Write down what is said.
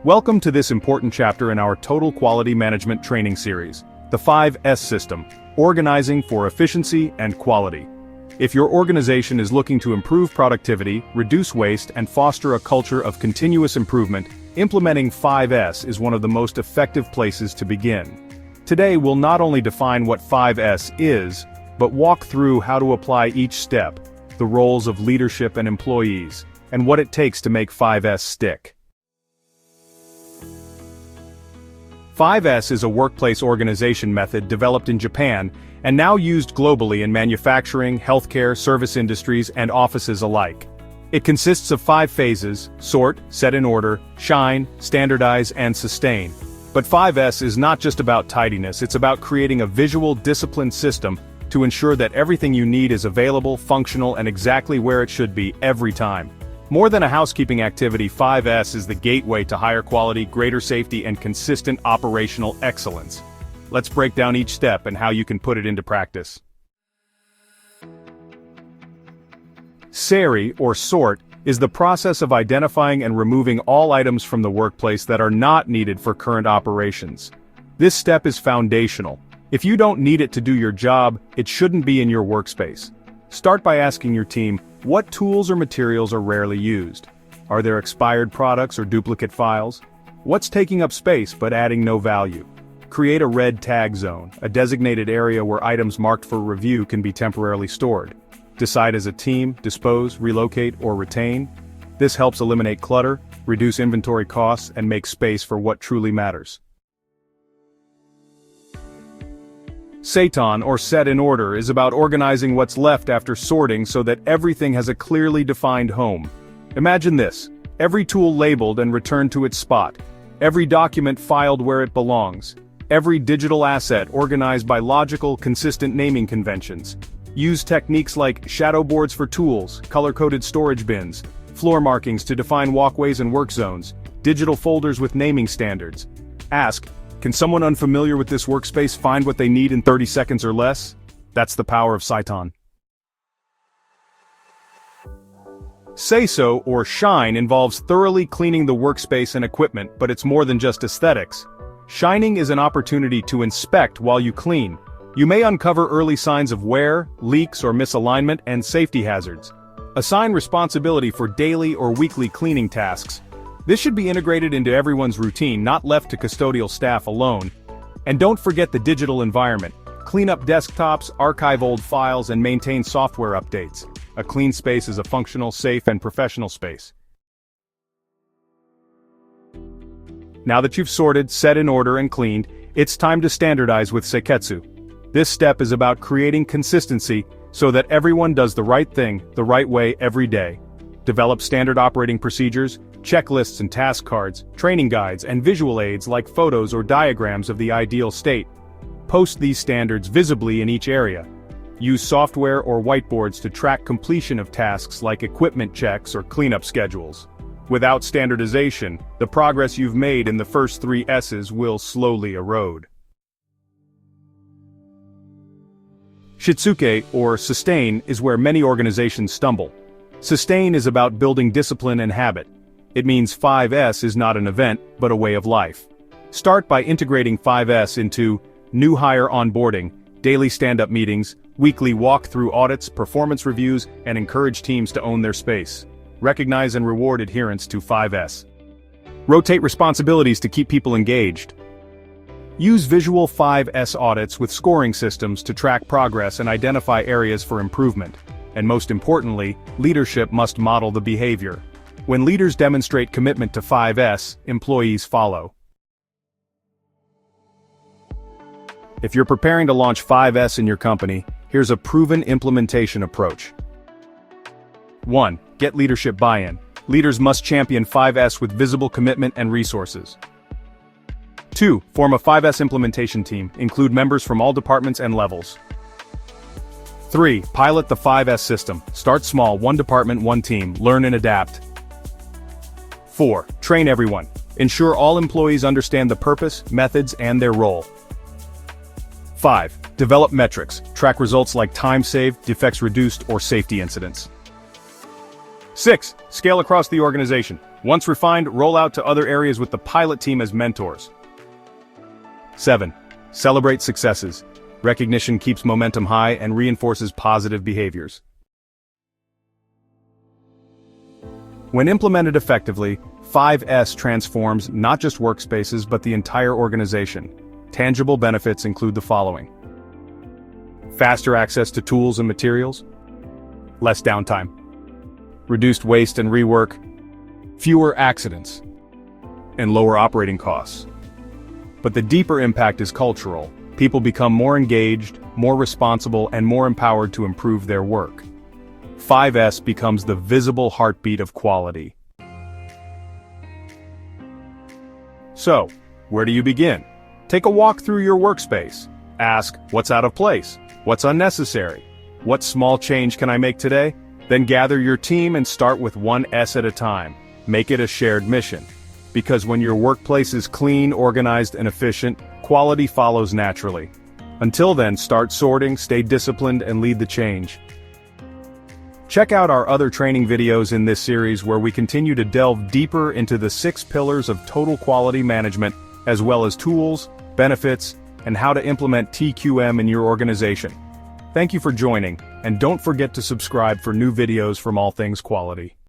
Welcome to this important chapter in our Total Quality Management training series, the 5S system, organizing for efficiency and quality. If your organization is looking to improve productivity, reduce waste, and foster a culture of continuous improvement, implementing 5S is one of the most effective places to begin. Today we'll not only define what 5S is, but walk through how to apply each step, the roles of leadership and employees, and what it takes to make 5S stick. 5S is a workplace organization method developed in Japan and now used globally in manufacturing, healthcare, service industries, and offices alike. It consists of 5 phases: sort, set in order, shine, standardize, and sustain. But 5S is not just about tidiness, it's about creating a visual, disciplined system to ensure that everything you need is available, functional, and exactly where it should be every time. More than a housekeeping activity, 5S is the gateway to higher quality, greater safety, and consistent operational excellence. Let's break down each step and how you can put it into practice. SARI, or sort, is the process of identifying and removing all items from the workplace that are not needed for current operations. This step is foundational. If you don't need it to do your job, it shouldn't be in your workspace. Start by asking your team, what tools or materials are rarely used? Are there expired products or duplicate files? What's taking up space but adding no value? Create a red tag zone, a designated area where items marked for review can be temporarily stored. Decide as a team, dispose, relocate, or retain. This helps eliminate clutter, reduce inventory costs, and make space for what truly matters. Seitan, or set in order, is about organizing what's left after sorting so that everything has a clearly defined home. Imagine this: every tool labeled and returned to its spot, every document filed where it belongs, every digital asset organized by logical, consistent naming conventions. Use techniques like shadow boards for tools, color-coded storage bins, floor markings to define walkways and work zones, digital folders with naming standards. Ask, can someone unfamiliar with this workspace find what they need in 30 seconds or less? That's the power of Seitan. Seiso, or shine, involves thoroughly cleaning the workspace and equipment, but it's more than just aesthetics. Shining is an opportunity to inspect while you clean. You may uncover early signs of wear, leaks, or misalignment, and safety hazards. Assign responsibility for daily or weekly cleaning tasks. This should be integrated into everyone's routine, not left to custodial staff alone. And don't forget the digital environment. Clean up desktops, archive old files, and maintain software updates. A clean space is a functional, safe, and professional space. Now that you've sorted, set in order, and cleaned, it's time to standardize with Seiketsu. This step is about creating consistency so that everyone does the right thing, the right way every day. Develop standard operating procedures, checklists and task cards, training guides, and visual aids like photos or diagrams of the ideal state. Post these standards visibly in each area. Use software or whiteboards to track completion of tasks like equipment checks or cleanup schedules. Without standardization, the progress you've made in the first 3 S's will slowly erode. Shitsuke, or sustain, is where many organizations stumble. Sustain is about building discipline and habit. It means 5S is not an event, but a way of life. Start by integrating 5S into new hire onboarding, daily stand-up meetings, weekly walk-through audits, performance reviews, and encourage teams to own their space. Recognize and reward adherence to 5S. Rotate responsibilities to keep people engaged. Use visual 5S audits with scoring systems to track progress and identify areas for improvement. And most importantly, leadership must model the behavior. When leaders demonstrate commitment to 5S, employees follow. If you're preparing to launch 5S in your company, here's a proven implementation approach. 1. Get leadership buy-in. Leaders must champion 5S with visible commitment and resources. 2. Form a 5S implementation team, include members from all departments and levels. 3. Pilot the 5S system. Start small, 1 department, 1 team, learn and adapt. 4. Train everyone. Ensure all employees understand the purpose, methods, and their role. 5. Develop metrics. Track results like time saved, defects reduced, or safety incidents. 6. Scale across the organization. Once refined, roll out to other areas with the pilot team as mentors. 7. Celebrate successes. Recognition keeps momentum high and reinforces positive behaviors. When implemented effectively, 5S transforms not just workspaces but the entire organization. Tangible benefits include the following: faster access to tools and materials, less downtime, reduced waste and rework, fewer accidents, and lower operating costs. But the deeper impact is cultural. People become more engaged, more responsible, and more empowered to improve their work. 5S becomes the visible heartbeat of quality. So, where do you begin? Take a walk through your workspace. Ask, what's out of place? What's unnecessary? What small change can I make today? Then gather your team and start with one S at a time. Make it a shared mission. Because when your workplace is clean, organized, and efficient, quality follows naturally. Until then, start sorting, stay disciplined, and lead the change. Check out our other training videos in this series where we continue to delve deeper into the 6 pillars of total quality management, as well as tools, benefits, and how to implement TQM in your organization. Thank you for joining, and don't forget to subscribe for new videos from All Things Quality.